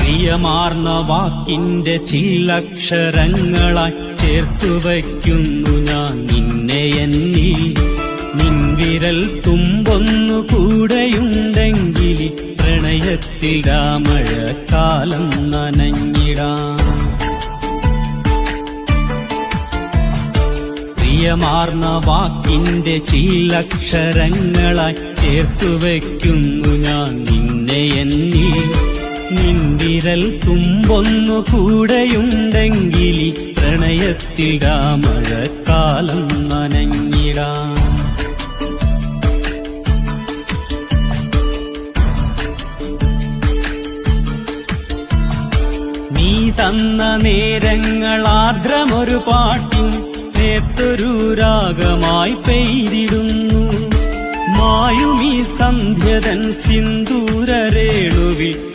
പ്രിയമാർന്ന വാക്കിന്റെ ചില്ലക്ഷരങ്ങളായി ചേർത്തുവയ്ക്കുന്നു ഞാൻ നിന്നെ എന്നിൽ. നിൻവിരൽ തുമ്പൊന്നു കൂടെയുണ്ടെങ്കിൽ പ്രണയത്തിൽ രാമഴക്കാലം നനഞ്ഞിടാം. പ്രിയമാർന്ന വാക്കിന്റെ ചില്ലക്ഷരങ്ങളായി ചേർത്തുവയ്ക്കുന്നു ഞാൻ നിന്നെ എന്നിൽ. നിൻവിരൽ തുമ്പൊന്നു കൂടെയുണ്ടെങ്കിൽ പ്രണയത്തിൽ രാമഴക്കാലം നനഞ്ഞിടാം. നീ തന്ന നേരങ്ങൾ ആർദ്രമൊരു പാട്ടിൻ നേർത്തൊരു രാഗമായി പെയ്തിടുന്നു. മായുമീ സന്ധ്യതൻ സിന്ദൂരരേണുവിൽ